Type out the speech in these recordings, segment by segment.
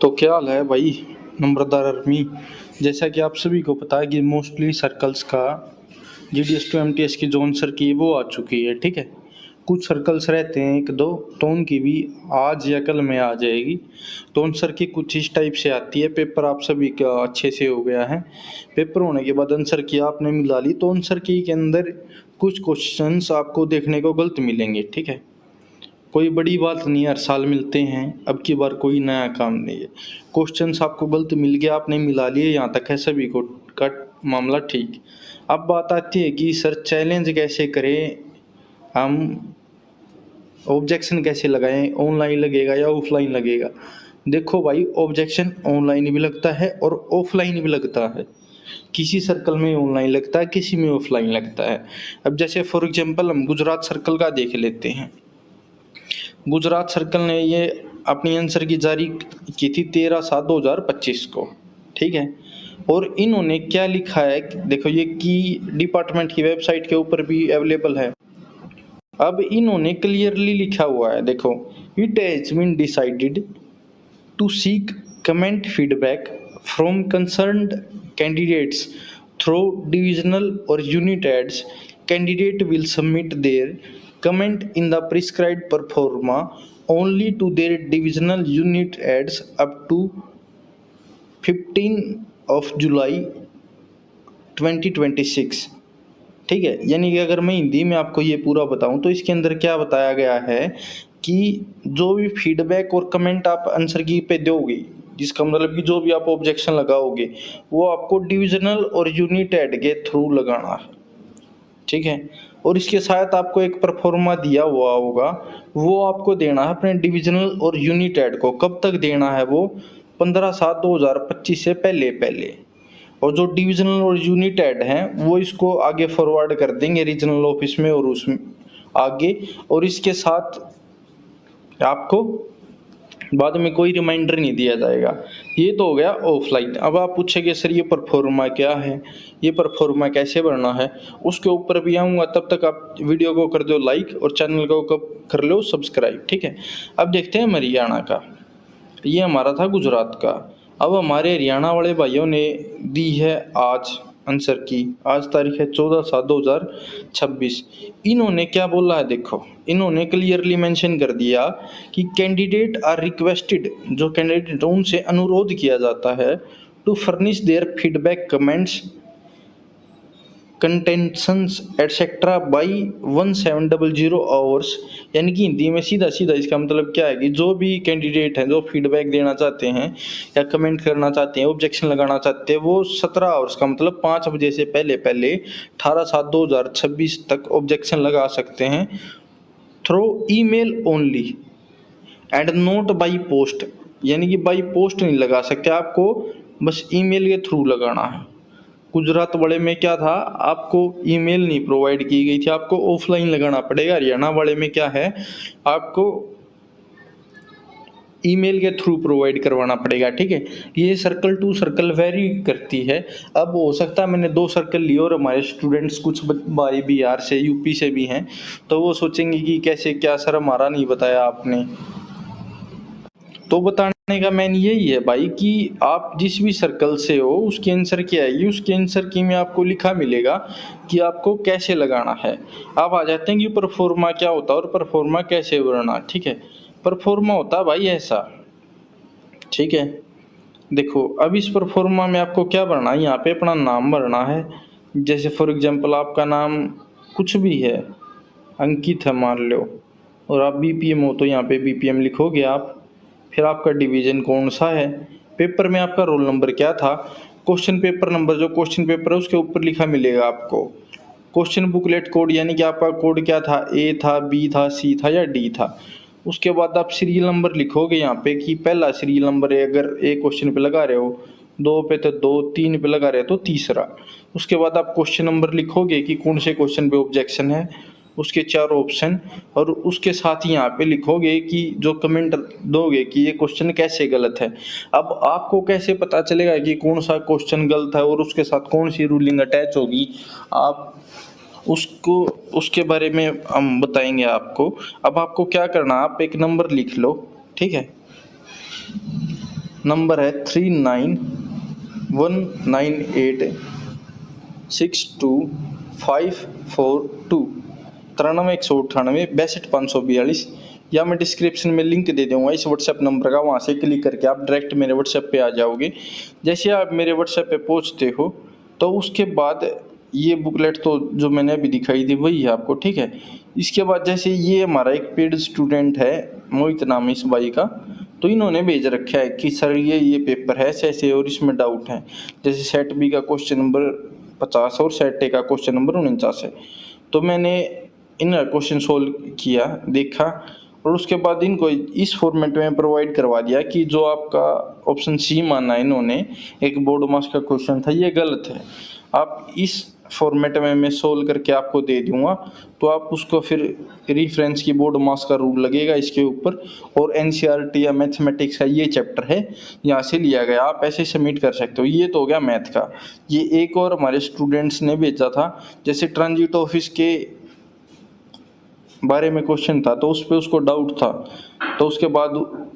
तो क्या हाल है भाई नम्रदार आर्मी। जैसा कि आप सभी को पता है कि मोस्टली सर्कल्स का GDS टू MTS की जो आंसर की वो आ चुकी है। ठीक है, कुछ सर्कल्स रहते हैं एक दो, तो उनकी भी आज या कल में आ जाएगी। तो आंसर की कुछ इस टाइप से आती है। पेपर आप सभी का अच्छे से हो गया है। पेपर होने के बाद आंसर की आपने मिला ली, तो आंसर की के अंदर कुछ क्वेश्चंस आपको देखने को गलत मिलेंगे। ठीक है, कोई बड़ी बात नहीं है, हर साल मिलते हैं, अब की बार कोई नया काम नहीं है। क्वेश्चंस आपको गलत मिल गया, आपने मिला लिए, यहाँ तक है सभी को का मामला ठीक। अब बात आती है कि सर चैलेंज कैसे करें, हम ऑब्जेक्शन कैसे लगाएं, ऑनलाइन लगेगा या ऑफलाइन लगेगा। देखो भाई, ऑब्जेक्शन ऑनलाइन भी लगता है और ऑफलाइन भी लगता है। किसी सर्कल में ऑनलाइन लगता है, किसी में ऑफलाइन लगता है। अब जैसे फॉर एग्जांपल हम गुजरात सर्कल का देख लेते हैं। गुजरात सर्कल ने ये अपनी आंसर की जारी की थी 13/7/2025 को। ठीक है, और इन्होंने क्या लिखा है देखो, ये की डिपार्टमेंट की वेबसाइट के ऊपर भी अवेलेबल है। अब इन्होंने क्लियरली लिखा हुआ है, देखो, it has been decided to seek comment feedback from concerned candidates through divisional और unit heads. Candidate will submit their comment in the prescribed performa only to their divisional unit ads up to 15 of July 2026. ठीक है, यानी कि अगर मैं हिंदी में आपको ये पूरा बताऊं तो इसके अंदर क्या बताया गया है कि जो भी फीडबैक और कमेंट आप आंसर की पे दोगे, जिसका मतलब कि जो भी आप ऑब्जेक्शन लगाओगे, वो आपको डिविजनल और यूनिट एड के थ्रू लगाना है। ठीक है, और इसके साथ आपको एक परफॉर्मा दिया हुआ होगा, वो आपको देना है अपने डिविजनल और यूनिट एड को। कब तक देना है वो? 15/7/2025 से पहले पहले। और जो डिविजनल और यूनिट एड हैं वो इसको आगे फॉरवर्ड कर देंगे रीजनल ऑफिस में और उसमें आगे, और इसके साथ आपको बाद में कोई रिमाइंडर नहीं दिया जाएगा। ये तो हो गया ऑफलाइन। अब आप पूछेंगे सर ये परफॉर्मा क्या है, ये परफॉर्मा कैसे भरना है, उसके ऊपर भी आऊँगा। तब तक आप वीडियो को कर दो लाइक और चैनल को कर लो सब्सक्राइब। ठीक है, अब देखते हैं हरियाणा का। ये हमारा था गुजरात का। अब हमारे हरियाणा वाले भाइयों ने दी है आज आंसर की। आज तारीख है 14/7/2026। इन्होंने क्या बोला है देखो, इन्होंने क्लियरली मेंशन कर दिया कि कैंडिडेट आर रिक्वेस्टेड, जो कैंडिडेट उनसे अनुरोध किया जाता है, to furnish their feedback comments contentions etcetera by 1700 hours. यानी कि हिंदी में सीधा सीधा इसका मतलब क्या है कि जो भी कैंडिडेट हैं जो फीडबैक देना चाहते हैं या कमेंट करना चाहते हैं, ऑब्जेक्शन लगाना चाहते हैं, वो 17 आवर्स का मतलब 5 बजे से पहले पहले 18/7/2026 तक ऑब्जेक्शन लगा सकते हैं through email only and not by post. यानी कि बाई पोस्ट नहीं लगा सकते, आपको बस ईमेल के थ्रू लगाना है। गुजरात वाले में क्या था, आपको ईमेल नहीं प्रोवाइड की गई थी, आपको ऑफलाइन लगाना पड़ेगा। हरियाणा वाले में क्या है, आपको ईमेल के थ्रू प्रोवाइड करवाना पड़ेगा। ठीक है, ये सर्कल टू सर्कल वेरी करती है। अब हो सकता है मैंने 2 सर्कल लिए और हमारे स्टूडेंट्स कुछ भाई बिहार से यूपी से भी हैं, तो वो सोचेंगे कि कैसे क्या सर हमारा नहीं बताया आपने। तो बताने का मैन यही है भाई कि आप जिस भी सर्कल से हो उसकी आंसर क्या आएगी, उसके आंसर की में आपको लिखा मिलेगा कि आपको कैसे लगाना है। आप आ जाते हैं कि परफॉर्मा क्या होता है और परफॉर्मा कैसे भरना। ठीक है, परफॉर्मा होता है भाई ऐसा। ठीक है, देखो अब इस परफॉर्मा में आपको क्या भरना है, यहाँ पे अपना नाम भरना है। जैसे फॉर एग्जांपल आपका नाम कुछ भी है, अंकित है मान लो, और आप BPM हो तो यहाँ पे BPM लिखोगे आप। फिर आपका डिवीज़न कौन सा है, पेपर में आपका रोल नंबर क्या था, क्वेश्चन पेपर नंबर, जो क्वेश्चन पेपर है उसके ऊपर लिखा मिलेगा आपको। क्वेश्चन बुकलेट कोड, यानी कि आपका कोड क्या था, A था, B था, C था या D था। उसके बाद आप सीरियल नंबर लिखोगे यहाँ पे कि पहला सीरियल नंबर है, अगर एक क्वेश्चन पे लगा रहे हो, 2 पे तो 2, 3 पे लगा रहे हो तो तीसरा। उसके बाद आप क्वेश्चन नंबर लिखोगे कि कौन से क्वेश्चन पे ऑब्जेक्शन है, उसके 4 ऑप्शन, और उसके साथ ही यहाँ पे लिखोगे कि जो कमेंट दोगे कि ये क्वेश्चन कैसे गलत है। अब आपको कैसे पता चलेगा कि कौन सा क्वेश्चन गलत है और उसके साथ कौन सी रूलिंग अटैच होगी, आप उसको उसके बारे में हम बताएंगे आपको। अब आपको क्या करना, आप एक नंबर लिख लो। ठीक है, नंबर है 3919862542 93 198 62 या मैं डिस्क्रिप्शन में लिंक दे दूंगा इस व्हाट्सएप नंबर का, वहाँ से क्लिक करके आप डायरेक्ट मेरे व्हाट्सएप पे आ जाओगे। जैसे आप मेरे व्हाट्सएप पे पहुँचते हो तो उसके बाद ये बुकलेट तो जो मैंने अभी दिखाई थी वही है आपको, ठीक है। इसके बाद जैसे ये हमारा एक पेड स्टूडेंट है, मोहित नाम है इस भाई का, तो इन्होंने भेज रखा है कि सर ये पेपर है ऐसे ऐसे और इसमें डाउट है। जैसे सेट बी का क्वेश्चन नंबर 50 और सेट ए का क्वेश्चन नंबर 49 है। तो मैंने इन क्वेश्चन सोल्व किया, देखा, और उसके बाद इनको इस फॉर्मेट में प्रोवाइड करवा दिया कि जो आपका ऑप्शन सी माना है इन्होंने, एक बोर्ड मास का क्वेश्चन था, ये गलत है। आप इस फॉर्मेट में मैं सोल्व करके आपको दे दूंगा, तो आप उसको फिर रेफरेंस की बोर्ड मास का रूल लगेगा इसके ऊपर, और एनसीईआरटी या मैथमेटिक्स का ये चैप्टर है यहाँ से लिया गया, आप ऐसे सबमिट कर सकते हो। ये तो हो गया मैथ का। ये एक और हमारे स्टूडेंट्स ने भेजा था, जैसे ट्रांजिट ऑफिस के बारे में क्वेश्चन था, तो उस पर उसको डाउट था, तो उसके बाद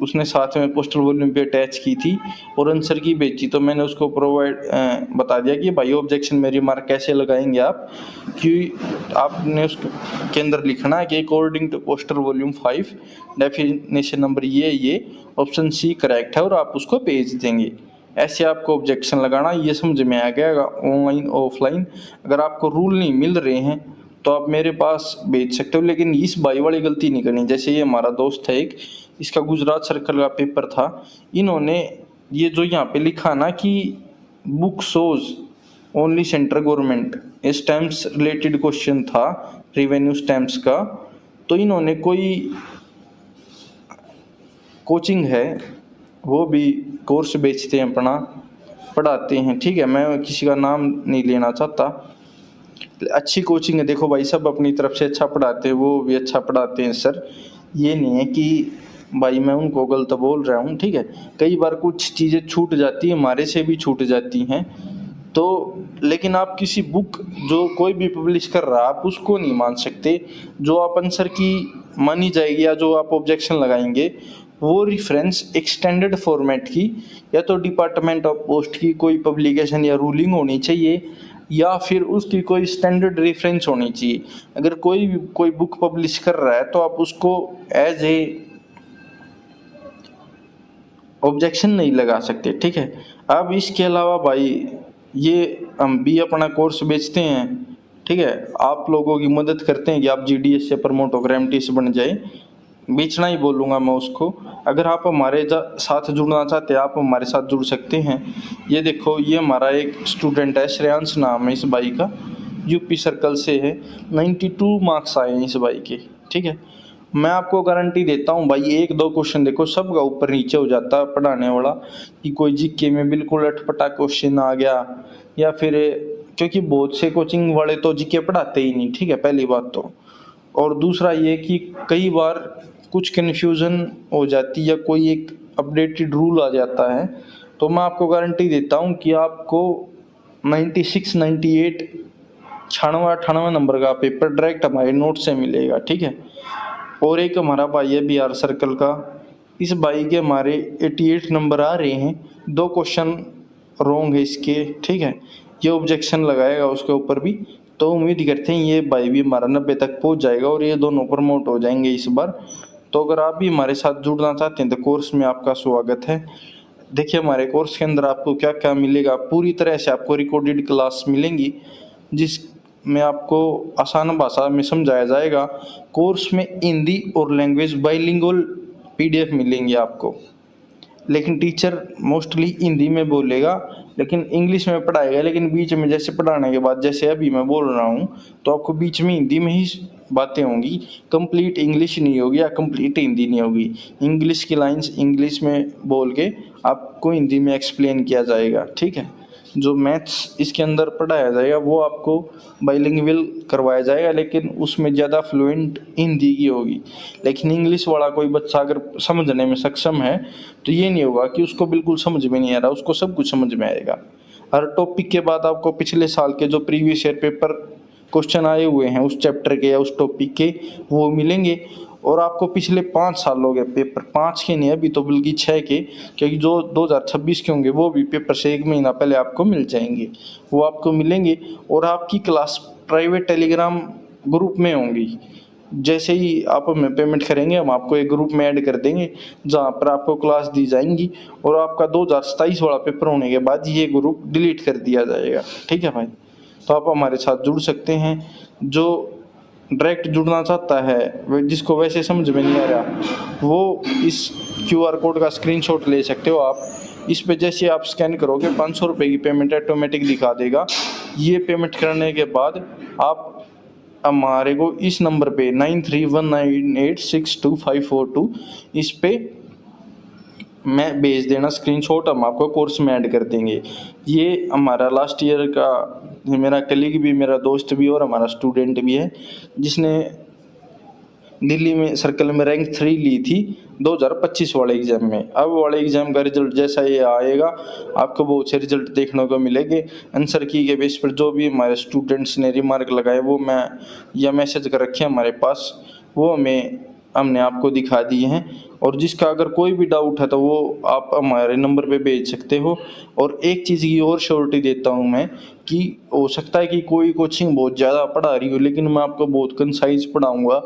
उसने साथ में पोस्टल वॉल्यूम पे अटैच की थी और आंसर की भेजी। तो मैंने उसको बता दिया कि भाई ऑब्जेक्शन में रिमार्क कैसे लगाएंगे आप, कि आपने उसके अंदर लिखना है कि according to postal volume 5 definition number ये ऑप्शन सी करेक्ट है, और आप उसको भेज देंगे। ऐसे आपको ऑब्जेक्शन लगाना। ये समझ में आ गया ऑनलाइन ऑफलाइन। अगर आपको रूल नहीं मिल रहे हैं तो आप मेरे पास भेज सकते हो, लेकिन इस भाई वाली गलती नहीं करनी। जैसे ये हमारा दोस्त है एक, इसका गुजरात सर्कल का पेपर था, इन्होंने ये जो यहाँ पे लिखा ना कि book shows only central government, stamps related question था, रेवेन्यू स्टैम्प्स का, तो इन्होंने कोई कोचिंग है, वो भी कोर्स बेचते हैं, अपना पढ़ाते हैं, ठीक है, मैं किसी का नाम नहीं लेना चाहता, अच्छी कोचिंग है। देखो भाई सब अपनी तरफ से अच्छा पढ़ाते हैं, वो भी अच्छा पढ़ाते हैं सर, ये नहीं है कि भाई मैं उनको गलत बोल रहा हूँ, ठीक है। कई बार कुछ चीज़ें छूट जाती हैं, हमारे से भी छूट जाती हैं, तो लेकिन आप किसी बुक जो कोई भी पब्लिश कर रहा है आप उसको नहीं मान सकते। जो आप आंसर की मानी जाएगी या जो आप ऑब्जेक्शन लगाएंगे वो रेफरेंस एक्सटेंडेड फॉर्मेट की या तो डिपार्टमेंट ऑफ पोस्ट की कोई पब्लिकेशन या रूलिंग होनी चाहिए, या फिर उसकी कोई स्टैंडर्ड रेफरेंस होनी चाहिए। अगर कोई बुक पब्लिश कर रहा है तो आप उसको एज ए ऑब्जेक्शन नहीं लगा सकते, ठीक है। अब इसके अलावा भाई ये हम भी अपना कोर्स बेचते हैं, ठीक है, आप लोगों की मदद करते हैं कि आप जीडीएस से प्रमोट होकर एमटीएस बन जाए, बेचना ही बोलूँगा मैं उसको। अगर आप हमारे साथ जुड़ना चाहते हैं आप हमारे साथ जुड़ सकते हैं। ये देखो ये हमारा एक स्टूडेंट है, श्रेयांश नाम है इस भाई का, यूपी सर्कल से है, 92 मार्क्स आए हैं इस भाई के, ठीक है। मैं आपको गारंटी देता हूँ भाई, एक दो क्वेश्चन देखो सबका ऊपर नीचे हो जाता है पढ़ाने वाला, कि कोई जीके में बिल्कुल अटपटा क्वेश्चन आ गया, या फिर क्योंकि बहुत से कोचिंग वाले तो जीके पढ़ाते ही नहीं, ठीक है, पहली बात तो। और दूसरा ये कि कई बार कुछ कन्फ्यूज़न हो जाती है या कोई एक अपडेटेड रूल आ जाता है, तो मैं आपको गारंटी देता हूँ कि आपको 96 98 96 नंबर का पेपर डायरेक्ट हमारे नोट से मिलेगा, ठीक है। और एक हमारा भाई है बिहार सर्कल का, इस भाई के हमारे 88 नंबर आ रहे हैं, 2 क्वेश्चन रॉन्ग है इसके, ठीक है, ये ऑब्जेक्शन लगाएगा उसके ऊपर भी, तो उम्मीद करते हैं ये भाई भी हमारा 90 तक पहुंच जाएगा और ये दोनों प्रमोट हो जाएंगे इस बार। तो अगर आप भी हमारे साथ जुड़ना चाहते हैं तो कोर्स में आपका स्वागत है। देखिए हमारे कोर्स के अंदर आपको क्या क्या मिलेगा, पूरी तरह से आपको रिकॉर्डेड क्लास मिलेंगी जिसमें आपको आसान भाषा में समझाया जाएगा। कोर्स में हिंदी और लैंग्वेज बाइलिंगुअल पीडीएफ मिलेंगी आपको, लेकिन टीचर मोस्टली हिंदी में बोलेगा लेकिन इंग्लिश में पढ़ाएगा, लेकिन बीच में जैसे पढ़ाने के बाद जैसे अभी मैं बोल रहा हूँ तो आपको बीच में हिंदी में ही बातें होंगी, कंप्लीट इंग्लिश नहीं होगी या कंप्लीट हिंदी नहीं होगी। इंग्लिश की लाइंस इंग्लिश में बोल के आपको हिंदी में एक्सप्लेन किया जाएगा, ठीक है। जो मैथ्स इसके अंदर पढ़ाया जाएगा वो आपको बाइलिंगुअल करवाया जाएगा, लेकिन उसमें ज़्यादा फ्लुएंट हिंदी की होगी। लेकिन इंग्लिश वाला कोई बच्चा अगर समझने में सक्षम है तो ये नहीं होगा कि उसको बिल्कुल समझ में नहीं आ रहा, उसको सब कुछ समझ में आएगा। हर टॉपिक के बाद आपको पिछले साल के जो प्रीवियस ईयर पेपर क्वेश्चन आए हुए हैं उस चैप्टर के या उस टॉपिक के वो मिलेंगे, और आपको पिछले 5 साल हो गए पेपर, 5 के नहीं अभी तो बल्कि 6 के, क्योंकि जो 2026 के होंगे वो भी पेपर से 1 महीना पहले आपको मिल जाएंगे, वो आपको मिलेंगे। और आपकी क्लास प्राइवेट टेलीग्राम ग्रुप में होंगी। जैसे ही आप हमें पेमेंट करेंगे हम आपको एक ग्रुप में ऐड कर देंगे जहाँ पर आपको क्लास दी जाएंगी, और आपका 2027 वाला पेपर होने के बाद ये ग्रुप डिलीट कर दिया जाएगा। ठीक है भाई, तो आप हमारे साथ जुड़ सकते हैं। जो डायरेक्ट जुड़ना चाहता है, जिसको वैसे समझ में नहीं आ रहा, वो इस QR कोड का स्क्रीनशॉट ले सकते हो आप। इस पे जैसे आप स्कैन करोगे 500 रुपये की पेमेंट ऑटोमेटिक दिखा देगा। ये पेमेंट करने के बाद आप हमारे को इस नंबर पे 9319862542 इस पे मैं भेज देना स्क्रीनशॉट, हम आपको कोर्स में ऐड कर देंगे। ये हमारा लास्ट ईयर का मेरा कलीग भी, मेरा दोस्त भी और हमारा स्टूडेंट भी है, जिसने दिल्ली में सर्कल में रैंक 3 ली थी 2025 वाले एग्ज़ाम में। अब वाले एग्ज़ाम का रिजल्ट जैसा ये आएगा आपको बहुत से रिजल्ट देखने को मिलेंगे। आंसर की के बेस पर जो भी हमारे स्टूडेंट्स ने रिमार्क लगाए वो मैं या मैसेज कर रखे हैं हमारे पास, वो हमने आपको दिखा दिए हैं। और जिसका अगर कोई भी डाउट है तो वो आप हमारे नंबर पे भेज सकते हो। और एक चीज़ की और श्योरिटी देता हूँ मैं कि हो सकता है कि कोई कोचिंग बहुत ज़्यादा पढ़ा रही हो, लेकिन मैं आपको बहुत कंसाइज पढ़ाऊँगा,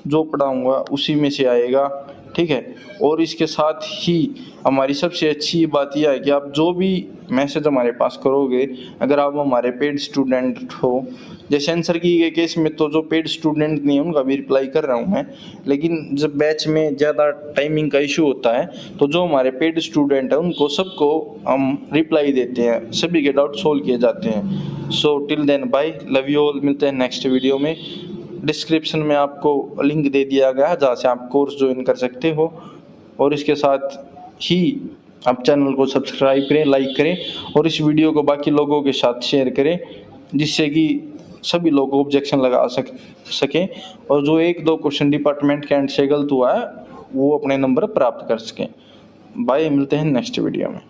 जो पढ़ाऊँगा उसी में से आएगा। ठीक है, और इसके साथ ही हमारी सबसे अच्छी बात यह है कि आप जो भी मैसेज हमारे पास करोगे, अगर आप हमारे पेड स्टूडेंट हो, जैसे आंसर की के केस में तो जो पेड स्टूडेंट नहीं है उनका भी रिप्लाई कर रहा हूँ मैं, लेकिन जब बैच में ज़्यादा टाइमिंग का इशू होता है तो जो हमारे पेड स्टूडेंट हैं उनको सबको हम रिप्लाई देते हैं, सभी के डाउट सोल्व किए जाते हैं। So till then bye, love you all, मिलते हैं नेक्स्ट वीडियो में। डिस्क्रिप्शन में आपको लिंक दे दिया गया है जहाँ से आप कोर्स ज्वाइन कर सकते हो, और इसके साथ ही आप चैनल को सब्सक्राइब करें, लाइक करें और इस वीडियो को बाकी लोगों के साथ शेयर करें, जिससे कि सभी लोग ऑब्जेक्शन लगा सकें और जो 1-2 क्वेश्चन डिपार्टमेंट के एंड से गलत हुआ है वो अपने नंबर प्राप्त कर सकें। बाय, मिलते हैं नेक्स्ट वीडियो में।